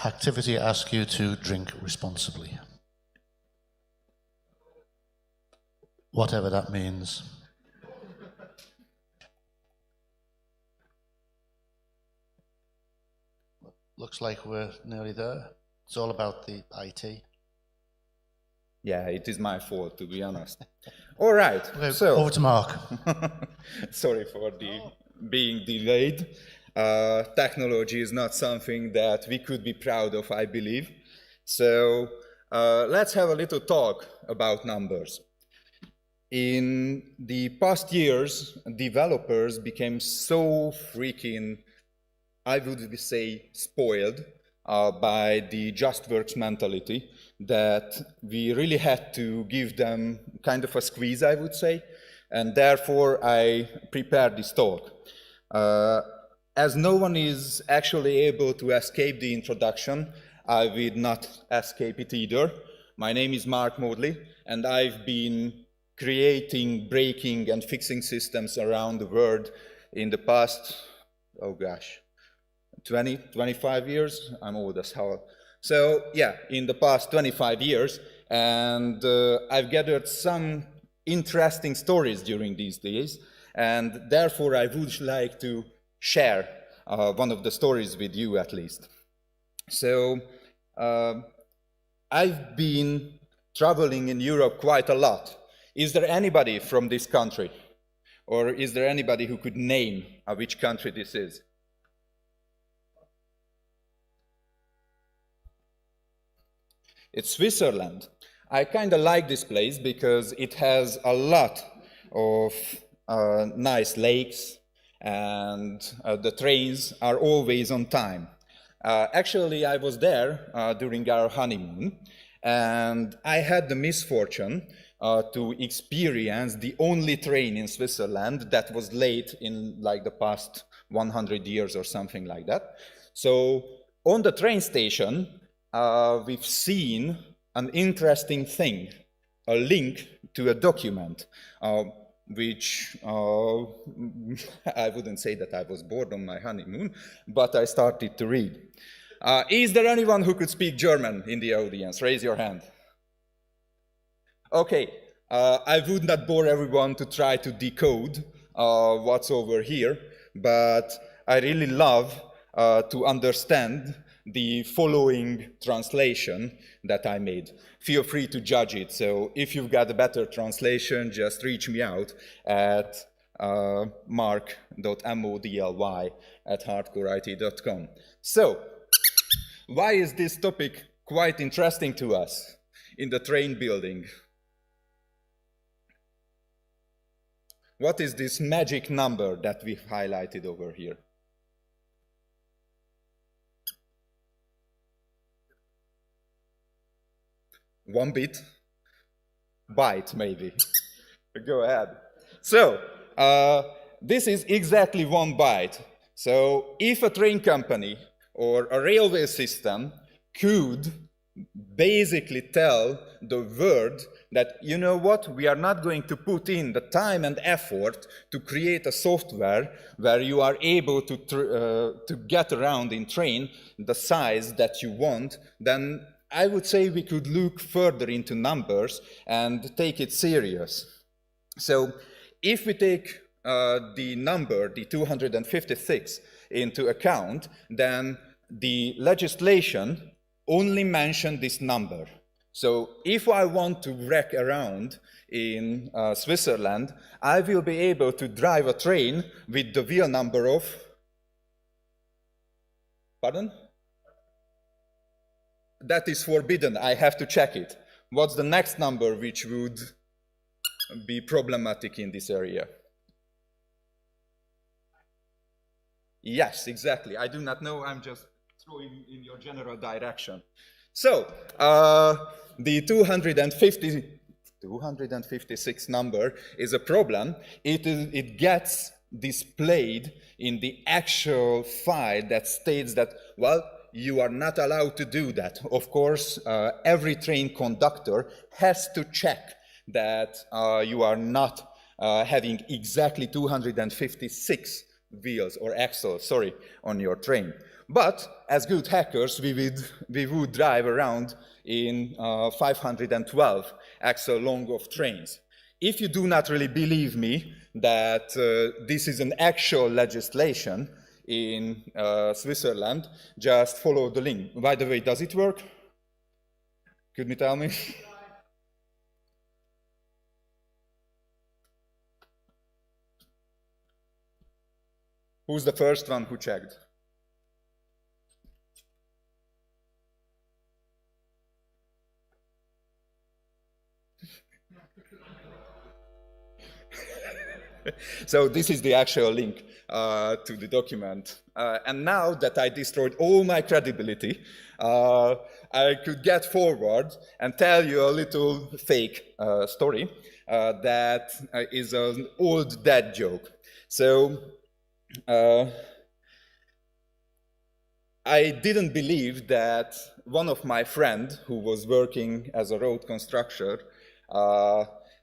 activity asks you to drink responsibly. Whatever that means. Looks like we're nearly there. It's all about the IT. Yeah, it is my fault, to be honest. All right, Okay, so over to Mark. sorry for being delayed. Technology is not something that we could be proud of, I believe. So let's have a little talk about numbers. In the past years, developers became so freaking, I would say, spoiled by the just works mentality that we really had to give them kind of a squeeze, I would say. And therefore, I prepared this talk. As no one is actually able to escape the introduction, I will not escape it either. My name is Márk Módly, and I've been creating, breaking, and fixing systems around the world in the past, oh gosh, 20, 25 years? I'm old as hell. So yeah, in the past 25 years, and I've gathered some interesting stories during these days, and therefore I would like to share one of the stories with you at least. So I've been traveling in Europe quite a lot. Is there anybody from this country? Or is there anybody who could name which country this is? It's Switzerland. I kind of like this place because it has a lot of nice lakes, and the trains are always on time. Actually, I was there during our honeymoon, and I had the misfortune to experience the only train in Switzerland that was late in like the past 100 years or something like that. So on the train station, we've seen an interesting thing, a link to a document, which I wouldn't say that I was bored on my honeymoon, but I started to read. Is there anyone who could speak German in the audience? Raise your hand. Okay, I would not bore everyone to try to decode what's over here, but I really love to understand the following translation that I made. Feel free to judge it. So if you've got a better translation, just reach me out at mark.modly@hardcoreIT.com. So why is this topic quite interesting to us in the train building? What is this magic number that we've highlighted over here? One bit? Byte, maybe. Go ahead. So, this is exactly 1 byte. So, if a train company or a railway system could basically tell the world that, you know what, we are not going to put in the time and effort to create a software where you are able to get around in train the size that you want, then I would say we could look further into numbers and take it serious. So if we take the number, the 256, into account, then the legislation only mentioned this number. So if I want to wreck around in Switzerland, I will be able to drive a train with the wheel number of, pardon? That is forbidden, I have to check it. What's the next number which would be problematic in this area? Yes, exactly. I do not know, I'm just throwing in your general direction. So, the 256 number is a problem. It gets displayed in the actual file that states that, well, you are not allowed to do that. Of course, every train conductor has to check that you are not having exactly 256 wheels or axles, sorry, on your train. But as good hackers, we would drive around in 512 axle long of trains. If you do not really believe me that this is an actual legislation in Switzerland, just follow the link. By the way, does it work? Could you tell me? Who's the first one who checked? So this is the actual link to the document. And now that I destroyed all my credibility, I could get forward and tell you a little fake story that is an old dad joke. So I didn't believe that one of my friends who was working as a road constructor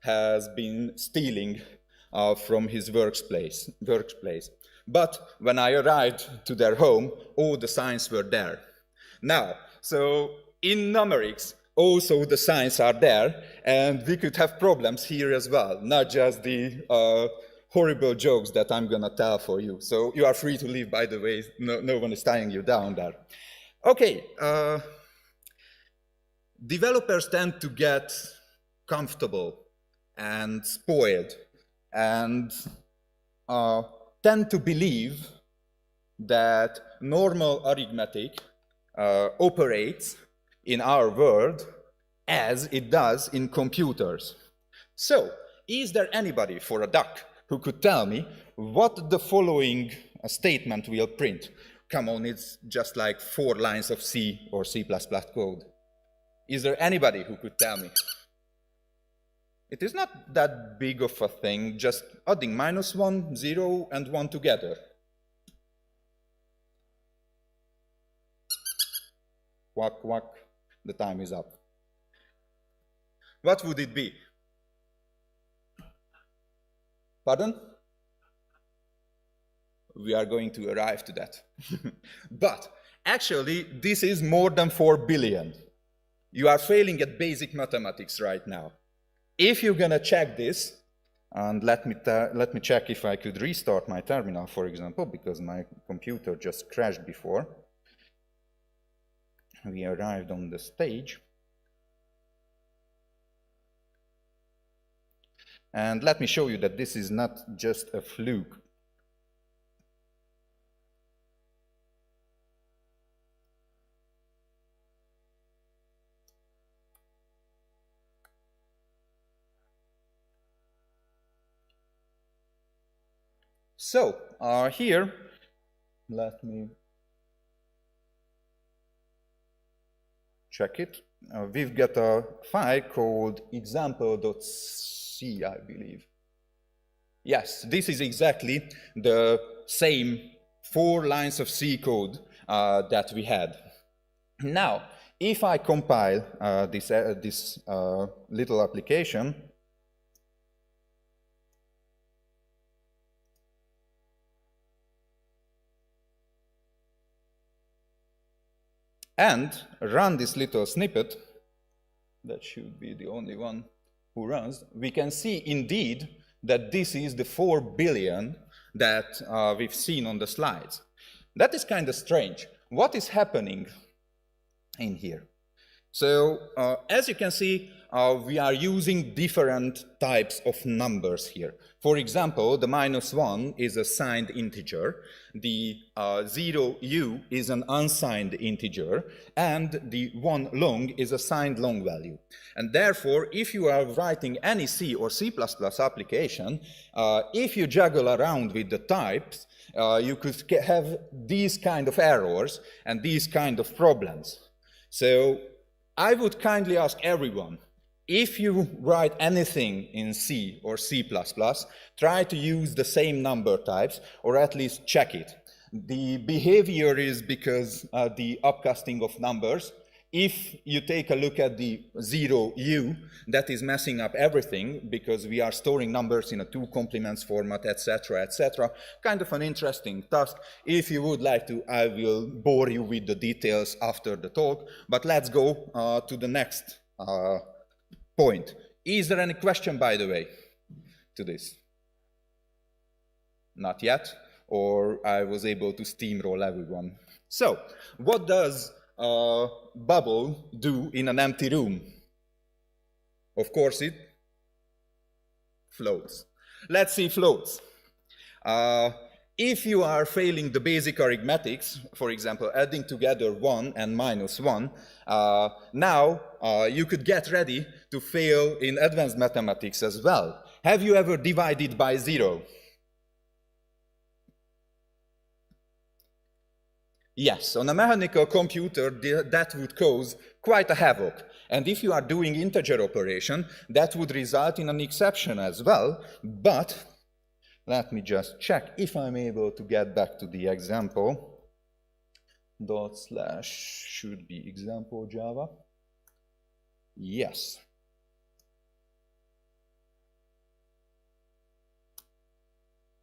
has been stealing from his workplace. But when I arrived to their home, all the signs were there. Now, so in numerics, also the signs are there, and we could have problems here as well, not just the horrible jokes that I'm gonna tell for you. So you are free to leave, by the way, no one is tying you down there. Okay, developers tend to get comfortable and spoiled and tend to believe that normal arithmetic operates in our world as it does in computers. So, is there anybody for a duck who could tell me what the following statement will print? Come on, it's just like 4 lines of C or C++ code. Is there anybody who could tell me? It is not that big of a thing, just adding -1, 0, and 1 together. Quack, quack, the time is up. What would it be? Pardon? We are going to arrive to that. But actually, this is more than 4 billion. You are failing at basic mathematics right now. If you're gonna check this, and let me check if I could restart my terminal, for example, because my computer just crashed before we arrived on the stage. And let me show you that this is not just a fluke. So, here, let me check it. We've got a file called example.c, I believe. Yes, this is exactly the same 4 lines of C code that we had. Now, if I compile this little application, and run this little snippet, that should be the only one who runs, we can see indeed that this is the 4 billion that we've seen on the slides. That is kind of strange. What is happening in here? So, as you can see, we are using different types of numbers here. For example, the -1 is a signed integer, the 0u is an unsigned integer, and the 1 long is a signed long value. And therefore, if you are writing any C or C++ application, if you juggle around with the types, you could have these kind of errors and these kind of problems. So, I would kindly ask everyone, if you write anything in C or C++, try to use the same number types, or at least check it. The behavior is because the upcasting of numbers If you take a look at the 0u, that is messing up everything because we are storing numbers in a 2 complements format, etc., etc. Kind of an interesting task. If you would like to, I will bore you with the details after the talk, but let's go to the next point. Is there any question, by the way, to this? Not yet, or I was able to steamroll everyone. So, what does bubble do in an empty room? Of course, it floats. Let's see floats. If you are failing the basic arithmetics, for example, adding together 1 and -1, now you could get ready to fail in advanced mathematics as well. Have you ever divided by 0? Yes, on a mechanical computer, that would cause quite a havoc. And if you are doing integer operation, that would result in an exception as well. But let me just check if I'm able to get back to the example. / should be example Java. Yes.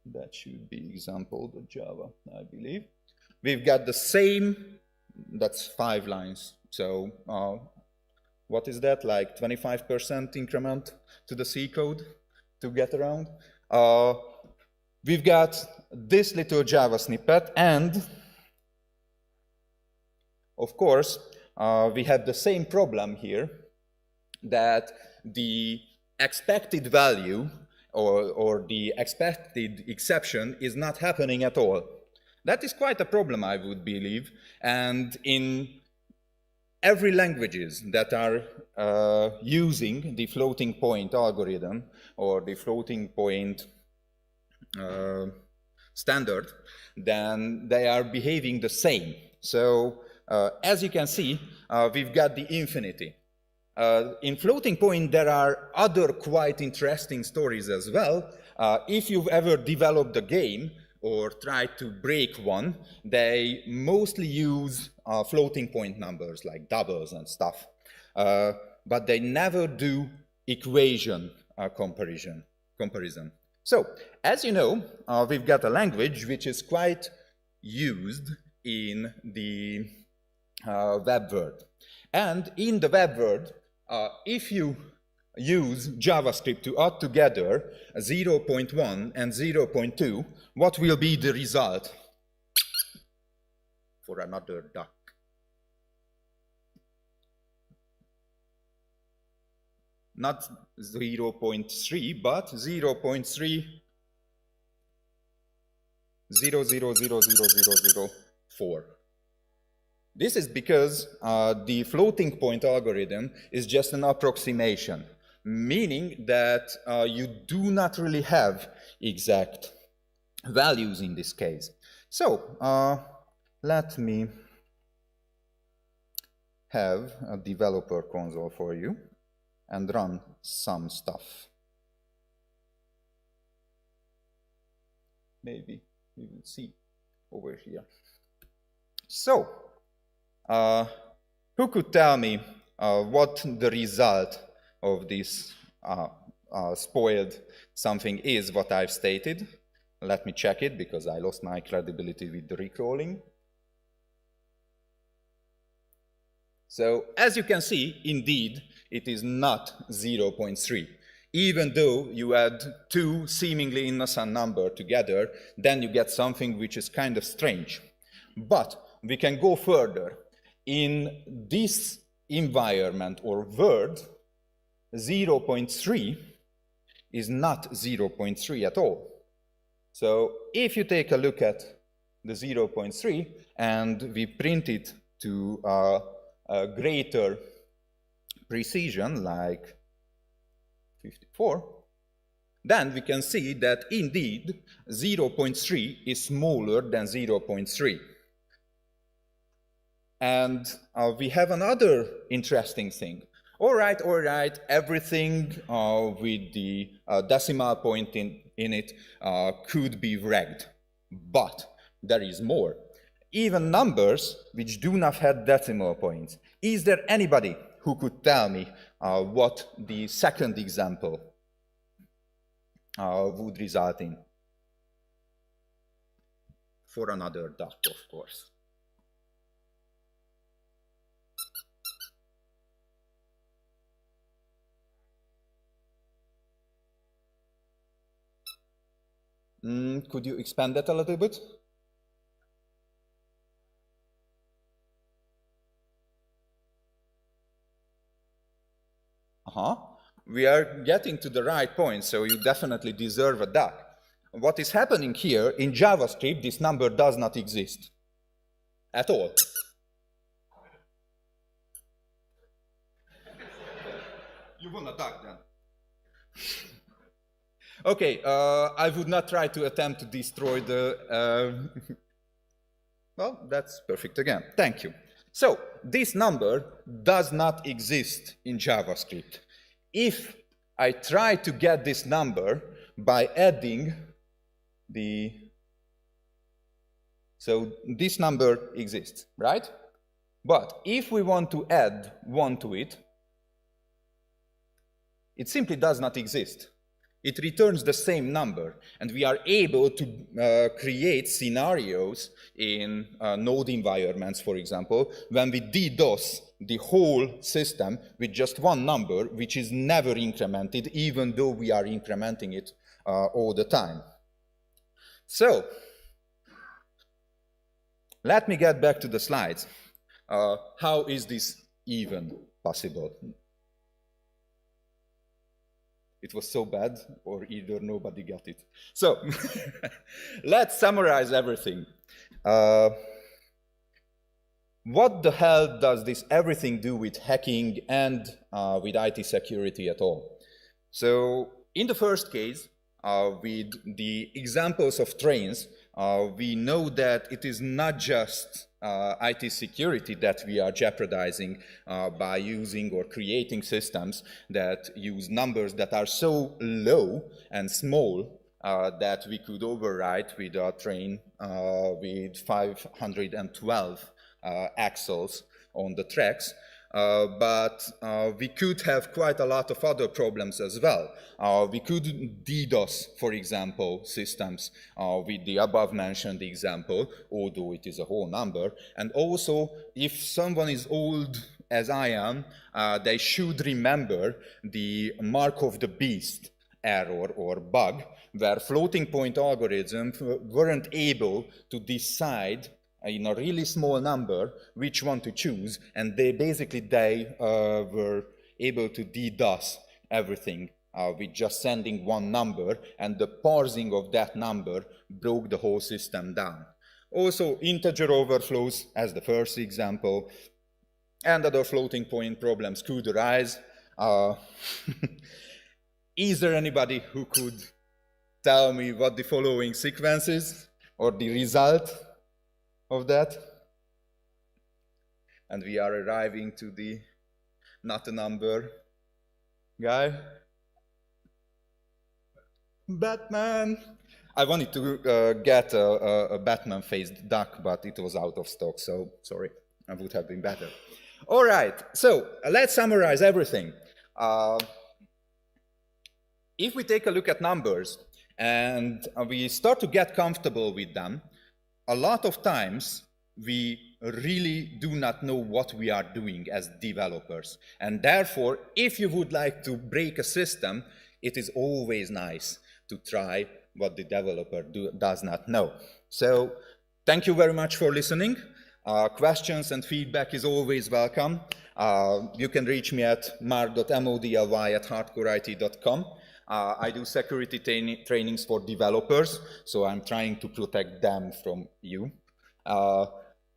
That should be example.java, I believe. We've got the same, that's 5 lines. So what is that, like 25% increment to the C code to get around? We've got this little Java snippet, and of course, we have the same problem here, that the expected value or the expected exception is not happening at all. That is quite a problem, I would believe, and in every languages that are using the floating point algorithm or the floating point standard, then they are behaving the same. So as you can see, we've got the infinity. In floating point, there are other quite interesting stories as well. If you've ever developed a game or tried to break one, they mostly use floating point numbers like doubles and stuff. But they never do equation comparison. So, as you know, we've got a language which is quite used in the web world. And in the web world, if you use JavaScript to add together 0.1 and 0.2, what will be the result for another duck? Not 0.3, but 0.3000004. This is because the floating point algorithm is just an approximation, meaning that you do not really have exact values in this case. So let me have a developer console for you and run some stuff. Maybe we will see over here. So, who could tell me what the result of this spoiled something is, what I've stated? Let me check it, because I lost my credibility with the recalling. So, as you can see, indeed, it is not 0.3. Even though you add two seemingly innocent numbers together, then you get something which is kind of strange. But we can go further. In this environment or world, 0.3 is not 0.3 at all. So if you take a look at the 0.3 and we print it to a greater precision, like 54, then we can see that indeed 0.3 is smaller than 0.3. And we have another interesting thing. All right, everything with the decimal point in it could be regged. But there is more. even numbers which do not have decimal points. Is there anybody who could tell me what the second example would result in? For another duck, of course. Could you expand that a little bit? We are getting to the right point, so you definitely deserve a duck. What is happening here, in JavaScript, this number does not exist at all. You want a duck then? Okay, I would not try to attempt to destroy the... well, that's perfect again. Thank you. So, this number does not exist in JavaScript. If I try to get this number by adding the... So, this number exists, right? But if we want to add 1 to it, it simply does not exist. It returns the same number, and we are able to create scenarios in node environments, for example, when we DDoS the whole system with just 1 number, which is never incremented, even though we are incrementing it all the time. So, let me get back to the slides. How is this even possible? It was so bad, or either nobody got it. So, let's summarize everything. What the hell does this everything do with hacking and with IT security at all? So, in the first case, with the examples of trains, we know that it is not just IT security that we are jeopardizing by using or creating systems that use numbers that are so low and small that we could overwrite with a train with 512 axles on the tracks. But we could have quite a lot of other problems as well. We could DDoS, for example, systems with the above mentioned example, although it is a whole number. And also, if someone is old as I am, they should remember the Mark of the Beast error or bug, where floating point algorithms weren't able to decide in a really small number which one to choose, and they were able to DDoS everything with just sending 1 number, and the parsing of that number broke the whole system down. Also, integer overflows as the first example, and other floating point problems could arise. Is there anybody who could tell me what the following sequence is, or the result of that? And we are arriving to the not a number guy. Batman! I wanted to get a Batman-faced duck, but it was out of stock, so sorry, I would have been better. All right, so let's summarize everything. If we take a look at numbers and we start to get comfortable with them, a lot of times we really do not know what we are doing as developers. And therefore, if you would like to break a system, it is always nice to try what the developer does not know. So, thank you very much for listening. Questions and feedback is always welcome. You can reach me at mark.modly@hardcoreIT.com. I do security trainings for developers, so I'm trying to protect them from you.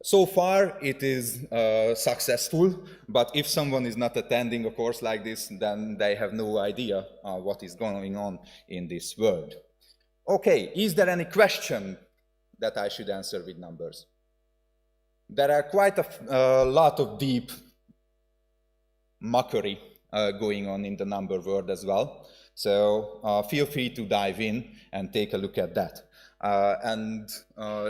So far, it is successful, but if someone is not attending a course like this, then they have no idea what is going on in this world. Okay, is there any question that I should answer with numbers? There are quite a lot of deep mockery going on in the number world as well. So feel free to dive in and take a look at that. And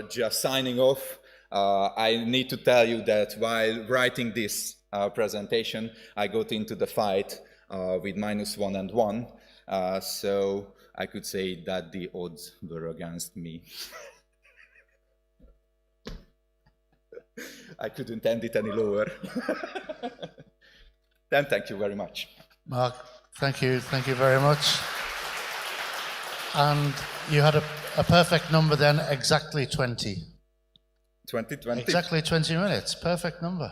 just signing off, I need to tell you that while writing this presentation, I got into the fight with -1 and 1, so I could say that the odds were against me. I couldn't end it any lower. Then thank you very much. Márk, thank you very much. And you had a perfect number then, exactly 20. 2020? Exactly 20 minutes, perfect number.